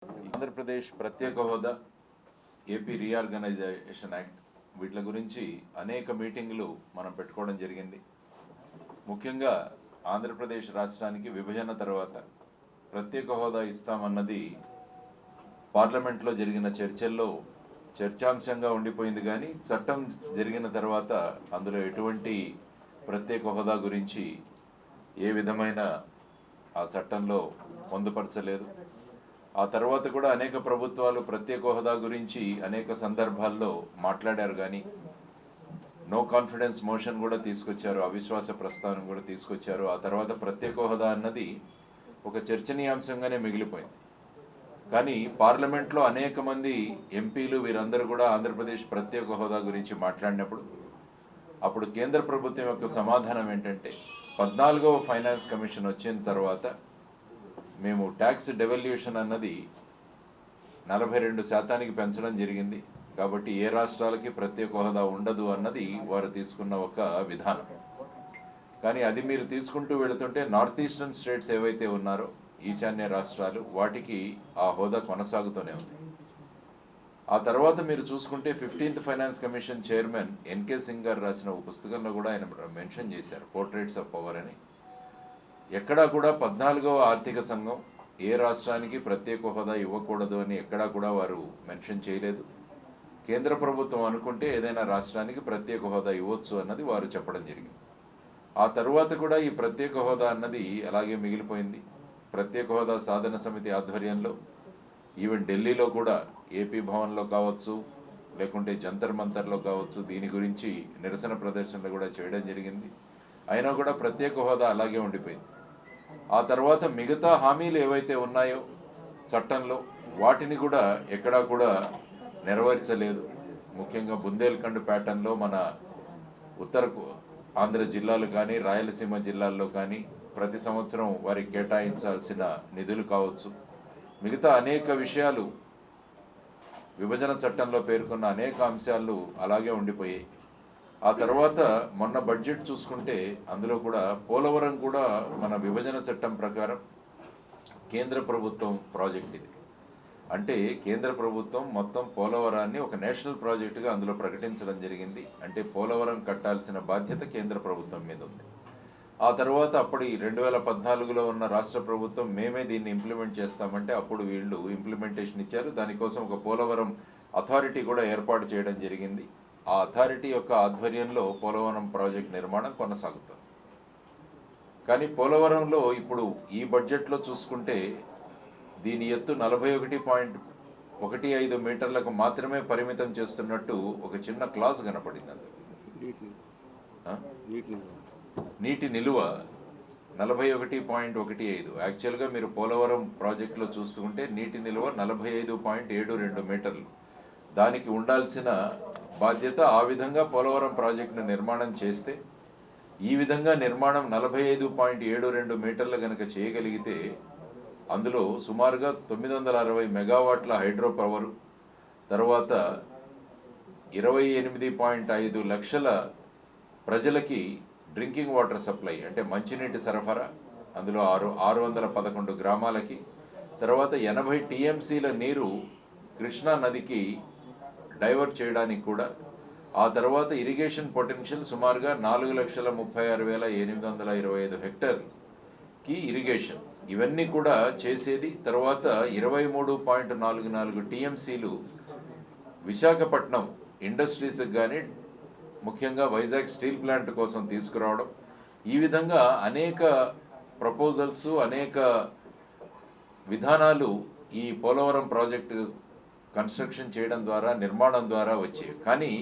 ఆంధ్రప్రదేశ్ ప్రత్యేక హోదా, AP reorganisation act వీటి గురించి అనేక మీటింగులు మనం పెట్టుకోవడం జరిగింది. ముఖ్యంగా ఆంధ్రప్రదేశ్ రాష్ట్రానికి విభజన తర్వాత ప్రత్యేక హోదా ఇస్తామన్నది పార్లమెంట్లో జరిగిన చర్చల్లో చర్చాంశంగా ఉండిపోయింది. కానీ చట్టం జరిగిన తర్వాత అందులో ఎటువంటి ప్రత్యేక హోదా గురించి ఏ విధమైన ఆ చట్టంలో పొందుపరచలేదు. ఆ తర్వాత కూడా అనేక ప్రభుత్వాలు ప్రత్యేక హోదా గురించి అనేక సందర్భాల్లో మాట్లాడారు. కానీ నో కాన్ఫిడెన్స్ మోషన్ కూడా తీసుకొచ్చారు, అవిశ్వాస ప్రస్తావన కూడా తీసుకొచ్చారు. ఆ తర్వాత ప్రత్యేక హోదా అన్నది ఒక చర్చనీయాంశంగానే మిగిలిపోయింది. కానీ పార్లమెంట్లో అనేక మంది ఎంపీలు వీరందరూ కూడా ఆంధ్రప్రదేశ్ ప్రత్యేక హోదా గురించి మాట్లాడినప్పుడు అప్పుడు కేంద్ర ప్రభుత్వం యొక్క సమాధానం ఏంటంటే 14వ ఫైనాన్స్ కమిషన్ వచ్చిన తర్వాత మేము ట్యాక్స్ డెవల్యూషన్ అన్నది 42% పెంచడం జరిగింది. కాబట్టి ఏ రాష్ట్రాలకి ప్రత్యేక హోదా ఉండదు అన్నది వారు తీసుకున్న ఒక విధానం. కానీ అది మీరు తీసుకుంటూ వెళుతుంటే నార్త్ ఈస్టర్న్ స్టేట్స్ ఏవైతే ఉన్నారో ఈశాన్య రాష్ట్రాలు వాటికి ఆ హోదా కొనసాగుతూనే ఉంది. ఆ తర్వాత మీరు చూసుకుంటే 15th finance commission chairman NK Singh గారు రాసిన ఒక పుస్తకంలో కూడా ఆయన మెన్షన్ చేశారు, పోర్ట్రేట్స్ ఆఫ్ పవర్ అని. ఎక్కడా కూడా 14వ ఆర్థిక సంఘం ఏ రాష్ట్రానికి ప్రత్యేక హోదా ఇవ్వకూడదు అని ఎక్కడా కూడా వారు మెన్షన్ చేయలేదు. కేంద్ర ప్రభుత్వం అనుకుంటే ఏదైనా రాష్ట్రానికి ప్రత్యేక హోదా ఇవ్వచ్చు అన్నది వారు చెప్పడం జరిగింది. ఆ తరువాత కూడా ఈ ప్రత్యేక హోదా అన్నది అలాగే మిగిలిపోయింది. ప్రత్యేక హోదా సాధన సమితి ఆధ్వర్యంలో ఈవెన్ ఢిల్లీలో కూడా ఏపీ భవన్లో కావచ్చు, లేకుంటే జంతర్ మంతర్లో కావచ్చు, దీని గురించి నిరసన ప్రదర్శనలు కూడా చేయడం జరిగింది. అయినా కూడా ప్రత్యేక హోదా అలాగే ఉండిపోయింది. ఆ తర్వాత మిగతా హామీలు ఏవైతే ఉన్నాయో చట్టంలో వాటిని కూడా ఎక్కడా కూడా నెరవేర్చలేదు. ముఖ్యంగా బుందేల్ఖండ్ ప్యాటర్న్లో మన ఉత్తర ఆంధ్ర జిల్లాలు కానీ రాయలసీమ జిల్లాల్లో కానీ ప్రతి సంవత్సరం వారికి కేటాయించాల్సిన నిధులు కావచ్చు, మిగతా అనేక విషయాలు విభజన చట్టంలో పేర్కొన్న అనేక అంశాలు అలాగే ఉండిపోయాయి. ఆ తర్వాత మొన్న బడ్జెట్ చూసుకుంటే అందులో కూడా పోలవరం కూడా మన విభజన చట్టం ప్రకారం కేంద్ర ప్రభుత్వం ప్రాజెక్ట్ ఇది. అంటే కేంద్ర ప్రభుత్వం మొత్తం పోలవరాన్ని ఒక నేషనల్ ప్రాజెక్టుగా అందులో ప్రకటించడం జరిగింది. అంటే పోలవరం కట్టాల్సిన బాధ్యత కేంద్ర ప్రభుత్వం మీద ఉంది. ఆ తర్వాత అప్పుడు 2014లో ఉన్న రాష్ట్ర ప్రభుత్వం మేమే దీన్ని ఇంప్లిమెంట్ చేస్తామంటే అప్పుడు వీళ్ళు ఇంప్లిమెంటేషన్ ఇచ్చారు. దానికోసం ఒక పోలవరం అథారిటీ కూడా ఏర్పాటు చేయడం జరిగింది. ఆ అథారిటీ యొక్క ఆధ్వర్యంలో పోలవరం ప్రాజెక్ట్ నిర్మాణం కొనసాగుతుంది. కానీ పోలవరంలో ఇప్పుడు ఈ బడ్జెట్లో చూసుకుంటే దీని ఎత్తు 41.15 మీటర్లకు మాత్రమే పరిమితం చేస్తున్నట్టు ఒక చిన్న క్లాస్ కనపడింది. నీటి నిలువ 41.15. యాక్చువల్గా మీరు పోలవరం ప్రాజెక్టులో చూసుకుంటే నీటి నిలువ 45.72 మీటర్లు. దానికి ఉండాల్సిన బాధ్యత ఆ విధంగా పోలవరం ప్రాజెక్టును నిర్మాణం చేస్తే ఈ విధంగా నిర్మాణం 45.72 మీటర్లు కనుక చేయగలిగితే అందులో సుమారుగా 960 మెగావాట్ల హైడ్రో పవరు, తర్వాత 28.5 లక్షల ప్రజలకి డ్రింకింగ్ వాటర్ సప్లై అంటే మంచినీటి సరఫరా, అందులో 611 గ్రామాలకి, తర్వాత 80 టీఎంసీల నీరు కృష్ణా నదికి డైవర్ట్ చేయడానికి కూడా, ఆ తర్వాత ఇరిగేషన్ పొటెన్షియల్ సుమారుగా 4,36,825 హెక్టార్కి ఇరిగేషన్, ఇవన్నీ కూడా చేసేది. తర్వాత 23.44 టీఎంసీలు విశాఖపట్నం ఇండస్ట్రీస్కి కానీ ముఖ్యంగా వైజాగ్ స్టీల్ ప్లాంట్ కోసం తీసుకురావడం. ఈ విధంగా అనేక ప్రపోజల్స్, అనేక విధానాలు ఈ పోలవరం ప్రాజెక్టు కన్స్ట్రక్షన్ చేయడం ద్వారా, నిర్మాణం ద్వారా వచ్చాయి. కానీ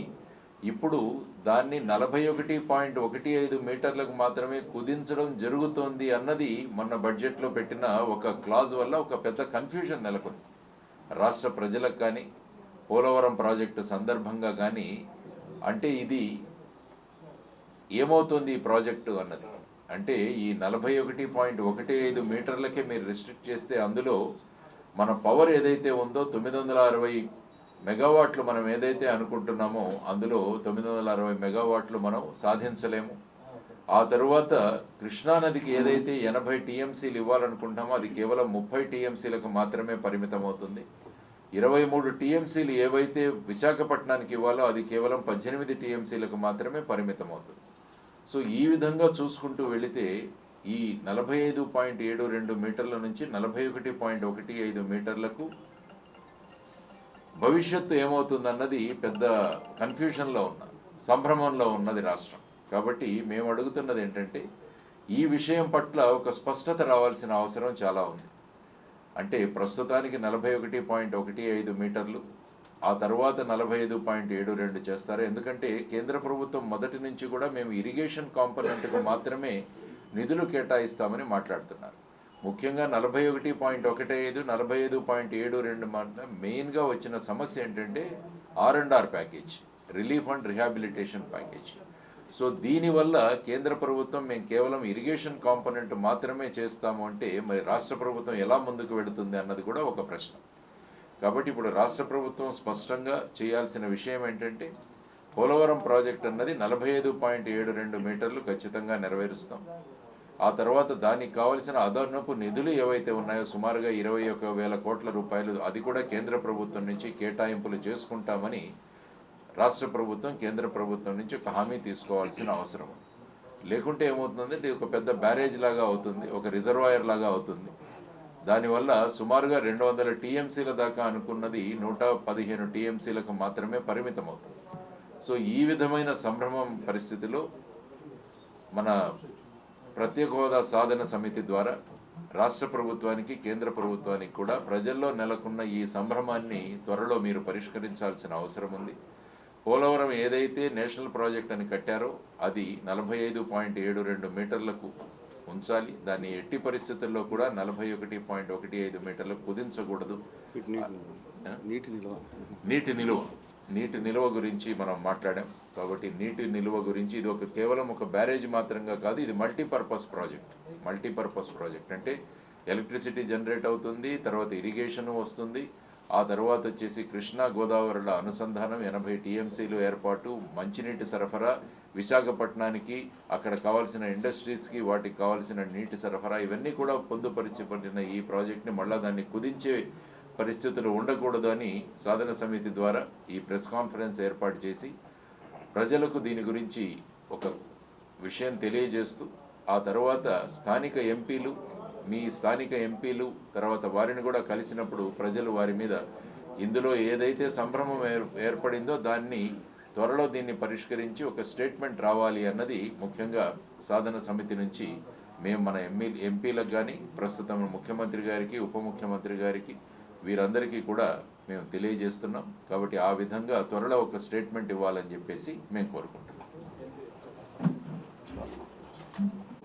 ఇప్పుడు దాన్ని 41.15 మీటర్లకు మాత్రమే కుదించడం జరుగుతోంది అన్నది మొన్న బడ్జెట్లో పెట్టిన ఒక క్లాజ్ వల్ల ఒక పెద్ద కన్ఫ్యూజన్ నెలకొంది రాష్ట్ర ప్రజలకు కానీ పోలవరం ప్రాజెక్టు సందర్భంగా కానీ. అంటే ఇది ఏమవుతుంది ఈ ప్రాజెక్టు అన్నది అంటే ఈ 41.15 మీటర్లకే మీరు రిస్ట్రిక్ట్ చేస్తే అందులో మన పవర్ ఏదైతే ఉందో 960 మెగావాట్లు మనం ఏదైతే అనుకుంటున్నామో అందులో 960 మెగావాట్లు మనం సాధించలేము. ఆ తరువాత కృష్ణానదికి ఏదైతే 80 టీఎంసీలు ఇవ్వాలనుకుంటున్నామో అది కేవలం 30 టీఎంసీలకు మాత్రమే పరిమితం అవుతుంది. 23 టీఎంసీలు ఏవైతే విశాఖపట్నానికి ఇవ్వాలో అది కేవలం 18 టీఎంసీలకు మాత్రమే పరిమితం అవుతుంది. సో ఈ విధంగా చూసుకుంటూ వెళితే ఈ 45.72 మీటర్ల నుంచి 41.15 మీటర్లకు భవిష్యత్తు ఏమవుతుందన్నది పెద్ద కన్ఫ్యూషన్లో ఉన్నది, సంభ్రమంలో ఉన్నది రాష్ట్రం. కాబట్టి మేము అడుగుతున్నది ఏంటంటే ఈ విషయం పట్ల ఒక స్పష్టత రావాల్సిన అవసరం చాలా ఉంది. అంటే ప్రస్తుతానికి 41.15 మీటర్లు, ఆ తర్వాత 45.72 చేస్తారు. ఎందుకంటే కేంద్ర ప్రభుత్వం మొదటి నుంచి కూడా మేము ఇరిగేషన్ కాంపోనెంట్కు మాత్రమే నిధులు కేటాయిస్తామని మాట్లాడుతున్నారు. ముఖ్యంగా 41.15, 45.72 మెయిన్గా వచ్చిన సమస్య ఏంటంటే R&R package, relief and rehabilitation package. So దీనివల్ల కేంద్ర ప్రభుత్వం మేము కేవలం ఇరిగేషన్ కాంపోనెంట్ మాత్రమే చేస్తాము అంటే మరి రాష్ట్ర ప్రభుత్వం ఎలా ముందుకు వెళుతుంది అన్నది కూడా ఒక ప్రశ్న. కాబట్టి ఇప్పుడు రాష్ట్ర ప్రభుత్వం స్పష్టంగా చేయాల్సిన విషయం ఏంటంటే పోలవరం ప్రాజెక్ట్ అన్నది 45.72 మీటర్లు ఖచ్చితంగా నెరవేరుస్తాం. ఆ తర్వాత దానికి కావలసిన అదనపు నిధులు ఏవైతే ఉన్నాయో సుమారుగా 21,000 కోట్ల రూపాయలు అది కూడా కేంద్ర ప్రభుత్వం నుంచి కేటాయింపులు చేసుకుంటామని రాష్ట్ర ప్రభుత్వం కేంద్ర ప్రభుత్వం నుంచి ఒక హామీ తీసుకోవాల్సిన అవసరం. లేకుంటే ఏమవుతుందంటే ఇది ఒక పెద్ద బ్యారేజ్ లాగా అవుతుంది, ఒక రిజర్వాయర్ లాగా అవుతుంది. దానివల్ల సుమారుగా 200 టీఎంసీల దాకా అనుకున్నది 115 టీఎంసీలకు మాత్రమే పరిమితం అవుతుంది. సో ఈ విధమైన సంభ్రమం పరిస్థితిలో మన ప్రత్యేక హోదా సాధన సమితి ద్వారా రాష్ట్ర ప్రభుత్వానికి కేంద్ర ప్రభుత్వానికి కూడా ప్రజల్లో నెలకొన్న ఈ సంభ్రమాన్ని త్వరలో మీరు పరిష్కరించాల్సిన అవసరం ఉంది. పోలవరం ఏదైతే నేషనల్ ప్రాజెక్ట్ అని కట్టారో అది 45.72 మీటర్లకు ఉంచాలి. దాన్ని ఎట్టి పరిస్థితుల్లో కూడా 41.15 మీటర్లకు కుదించకూడదు. నీటి నిల్వ గురించి మనం మాట్లాడాం. కాబట్టి నీటి నిల్వ గురించి ఇది కేవలం ఒక బ్యారేజ్ మాత్రంగా కాదు, ఇది మల్టీపర్పస్ ప్రాజెక్ట్. అంటే ఎలక్ట్రిసిటీ జనరేట్ అవుతుంది, తర్వాత ఇరిగేషన్ వస్తుంది, ఆ తర్వాత వచ్చేసి కృష్ణా గోదావరిల అనుసంధానం, 80 టీఎంసీలు ఏర్పాటు, మంచినీటి సరఫరా, విశాఖపట్నానికి అక్కడ కావాల్సిన ఇండస్ట్రీస్కి వాటికి కావాల్సిన నీటి సరఫరా, ఇవన్నీ కూడా పొందుపరిచబడిన ఈ ప్రాజెక్ట్ని మళ్ళీ దాన్ని కుదించే పరిస్థితులు ఉండకూడదు అని సాధన సమితి ద్వారా ఈ ప్రెస్ కాన్ఫరెన్స్ ఏర్పాటు చేసి ప్రజలకు దీని గురించి ఒక విషయం తెలియజేస్తూ ఆ తర్వాత మీ స్థానిక ఎంపీలు తర్వాత వారిని కూడా కలిసినప్పుడు ప్రజలు వారి మీద ఇందులో ఏదైతే సంభ్రమం ఏర్పడిందో దాన్ని త్వరలో దీన్ని పరిష్కరించి ఒక స్టేట్మెంట్ రావాలి అన్నది ముఖ్యంగా సాధన సమితి నుంచి మేము మన ఎంపీలకు కానీ ప్రస్తుతం ముఖ్యమంత్రి గారికి, ఉప ముఖ్యమంత్రి గారికి, వీరందరికీ కూడా మేము తెలియజేస్తున్నాం. కాబట్టి ఆ విధంగా త్వరలో ఒక స్టేట్మెంట్ ఇవ్వాలని చెప్పేసి మేము కోరుకుంటున్నాం.